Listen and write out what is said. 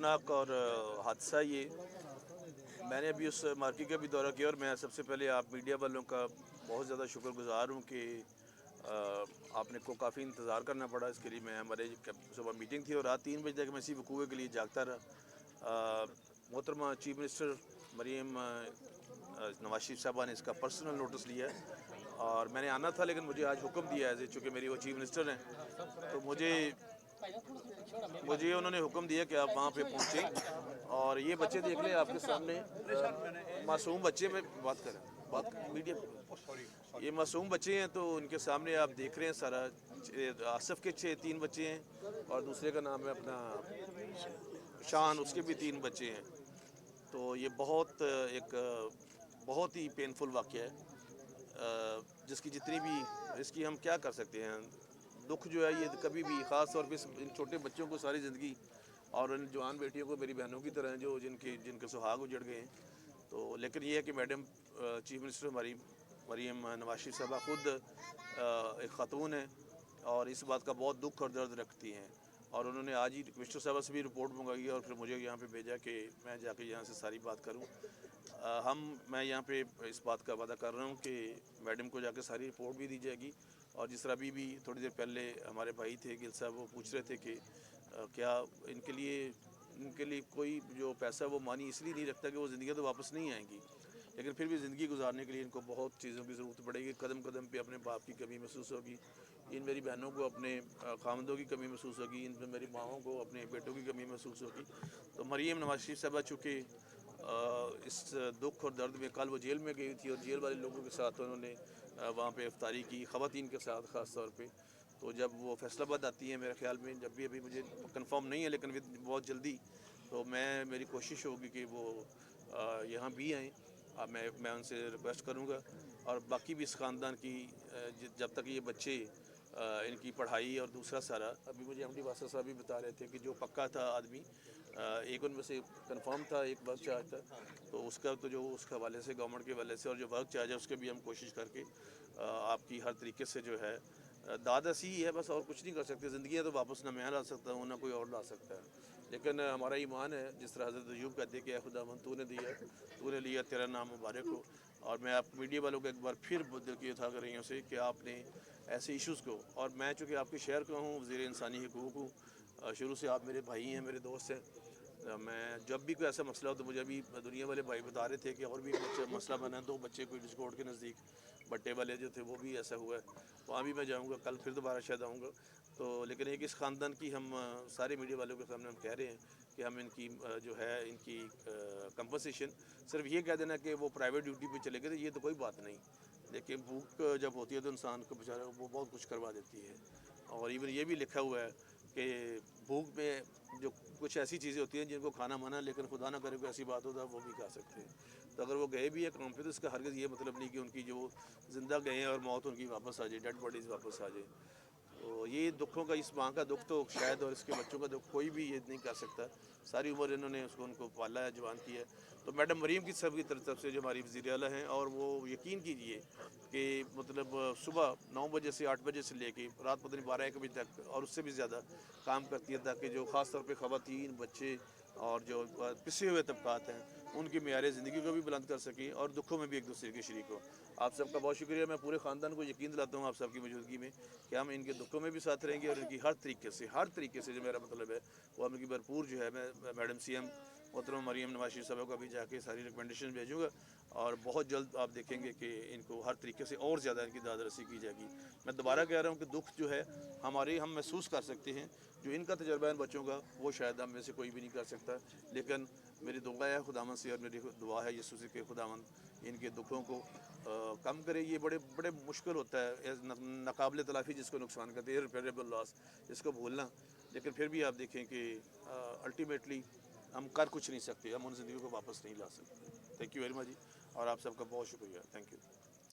दर्दनाक और हादसा ये। मैंने अभी उस मार्केट का भी दौरा किया और मैं सबसे पहले आप मीडिया वालों का बहुत ज़्यादा शुक्रगुज़ार हूँ कि आपने को काफ़ी इंतज़ार करना पड़ा इसके लिए। मैं हमारे सुबह मीटिंग थी और रात 3 बजे तक मैं इसी वकूए के लिए जागता रहा। मोहतरमा चीफ मिनिस्टर मरीम नवाज शरीफ साहबा ने इसका पर्सनल नोटिस लिया है और मैंने आना था, लेकिन मुझे आज हुक्म दिया है चूँकि मेरी वो चीफ मिनिस्टर हैं, तो मुझे उन्होंने हुक्म दिया कि आप वहाँ पे पहुँचें। और ये बच्चे देख लें आपके सामने, मासूम बच्चे में बात मीडिया, ये मासूम बच्चे हैं, तो उनके सामने आप देख रहे हैं सारा। आसिफ के 3 बच्चे हैं और दूसरे का नाम है अपना शान, उसके भी 3 बच्चे हैं। तो ये बहुत ही पेनफुल वाक़या है, जिसकी जितनी भी इसकी हम क्या कर सकते हैं। दुख जो है ये कभी भी, ख़ास तौर पे इन छोटे बच्चों को सारी ज़िंदगी और इन जवान बेटियों को मेरी बहनों की तरह जो जिनके सुहाग उजड़ गए हैं। तो लेकिन ये है कि मैडम चीफ मिनिस्टर हमारी मरीम नवाज शरीफ साहबा ख़ुद एक ख़ातून है और इस बात का बहुत दुख और दर्द रखती हैं। और उन्होंने आज ही कमिश्नर साहबा से भी रिपोर्ट मंगाई और फिर मुझे यहाँ पे भेजा कि मैं जाके यहाँ से सारी बात करूँ। मैं यहाँ पे इस बात का वादा कर रहा हूँ कि मैडम को जाके सारी रिपोर्ट भी दी जाएगी। और जिस तरह अभी भी थोड़ी देर पहले हमारे भाई थे गिल साहब, वो पूछ रहे थे कि क्या इनके लिए कोई जो पैसा वो मानी इसलिए नहीं रखता कि वो ज़िंदगी तो वापस नहीं आएंगी, लेकिन फिर भी ज़िंदगी गुजारने के लिए इनको बहुत चीज़ों की ज़रूरत पड़ेगी। कदम कदम पे अपने बाप की कमी महसूस होगी, इन मेरी बहनों को अपने खामदों की कमी महसूस होगी, इन मेरी माओं को अपने बेटों की कमी महसूस होगी। तो मरीम नवाज शरीफ साहबा चूँकि इस दुख और दर्द में, कल वो जेल में गई थी और जेल वाले लोगों के साथ उन्होंने वहाँ पे इफ्तारी की, ख़वातीन के साथ ख़ास तौर पे। तो जब वो फैसलाबाद आती है मेरे ख़्याल में, जब भी, अभी मुझे कंफर्म नहीं है लेकिन बहुत जल्दी, तो मेरी कोशिश होगी कि वो यहाँ भी आएँ। मैं उनसे रिक्वेस्ट करूँगा और बाकी भी इस ख़ानदान की जब तक ये बच्चे इनकी पढ़ाई और दूसरा सारा, अभी मुझे एमडी वासर साहब भी बता रहे थे कि जो पक्का था आदमी, एक उनमें से कंफर्म था, एक वर्क चार्ज था, तो उसका तो जो उसके हवाले से, गवर्नमेंट के हवाले से, और जो वर्क चार्ज है उसके भी हम कोशिश करके आपकी हर तरीके से जो है दाद ऐसी ही है, बस और कुछ नहीं कर सकते। ज़िंदगी तो वापस ना मैं ला सकता हूँ ना कोई और ला सकता है, लेकिन हमारा ईमान है, जिस तरह हज़रत अय्यूब कहते हैं कि खुदावन तूने दिया, तूने लिया, तेरा नाम मुबारक हो। और मैं आप मीडिया वालों को एक बार फिर दिल की था कर रही हूँ से कि आपने ऐसे इश्यूज़ को, और मैं चूँकि आपके शहर का हूँ, वज़ीर इंसानी हकूक़ हूँ, शुरू से आप मेरे भाई हैं, मेरे दोस्त हैं। मैं जब भी कोई ऐसा मसला हो तो मुझे अभी दुनिया वाले भाई बता रहे थे कि और भी मसला बना है, 2 बच्चे कोई डिस्कोर्ट के नज़दीक भट्टे वाले जो थे वो भी ऐसा हुआ है, वहाँ भी मैं जाऊँगा, कल फिर दोबारा शायद आऊँगा। तो लेकिन एक इस ख़ानदान की हम सारे मीडिया वालों के सामने हम कह रहे हैं कि हम इनकी जो है इनकी कंपनसेशन, सिर्फ ये कह देना कि वो प्राइवेट ड्यूटी पे चले गए तो ये तो कोई बात नहीं, लेकिन भूख जब होती है तो इंसान को बेचारा वो बहुत कुछ करवा देती है। और इवन ये भी लिखा हुआ है कि भूख में जो कुछ ऐसी चीज़ें होती हैं जिनको खाना मना, लेकिन खुदा ना करे कोई ऐसी बात हो तो वो भी खा सकते हैं। तो अगर वो गए भी है काम पे तो इसका हरगिज़ ये मतलब नहीं कि उनकी जो ज़िंदा गए हैं और मौत उनकी वापस आ जाए, डेड बॉडीज़ वापस आ जाए। तो ये दुखों का, इस माँ का दुख तो शायद और इसके बच्चों का दुख कोई भी ये नहीं कर सकता। सारी उम्र इन्होंने उनको पाला है, जवान किया है। तो मैडम मरीम की सब की तरफ से जो हमारी वज़ीर आला हैं, और वो यकीन कीजिए कि मतलब सुबह 9 बजे से 8 बजे से लेके रात पता नहीं 12-1 बजे तक और उससे भी ज़्यादा काम करती है, ताकि जो ख़ास तौर पे ख़वातीन, बच्चे और जो पिसे हुए तबकात हैं उनकी मेयार ज़िंदगी को भी बुलंद कर सकें और दुखों में भी एक दूसरे के शरीक हों। आप सबका बहुत शुक्रिया। मैं पूरे ख़ानदान को यकीन दिलाता हूँ आप सबकी मौजूदगी में कि हम इनके दुखों में भी साथ रहेंगे और इनकी हर तरीके से जो मेरा मतलब है वो हम इनकी भरपूर जो है, मैं मैडम CM मोहतरमा मरीम नवाज शरीफ साहबा को अभी जाके सारी रिकमेंडेशन भेजूँगा और बहुत जल्द आप देखेंगे कि इनको हर तरीके से और ज़्यादा इनकी दाद रसी की जाएगी। मैं दोबारा कह रहा हूँ कि दुख जो है हम महसूस कर सकते हैं, जो इनका तजर्बा है बच्चों का वो शायद हम में से कोई भी नहीं कर सकता, लेकिन मेरी दुआ है खुदावंद से, और मेरी दुआ है यीशु से कि खुदावंद इनके दुखों को कम करे। ये बड़े बड़े मुश्किल होता है नाकाबिल तलाफ़ी जिसको नुकसान कहते हैं, इररिपेयरेबल लॉस, इसको भूलना। लेकिन फिर भी आप देखें कि अल्टीमेटली हम कर कुछ नहीं सकते, हम उन ज़िंदगी को वापस नहीं ला सकते। थैंक यू वेरी मच जी, और आप सबका बहुत शुक्रिया। Thank you.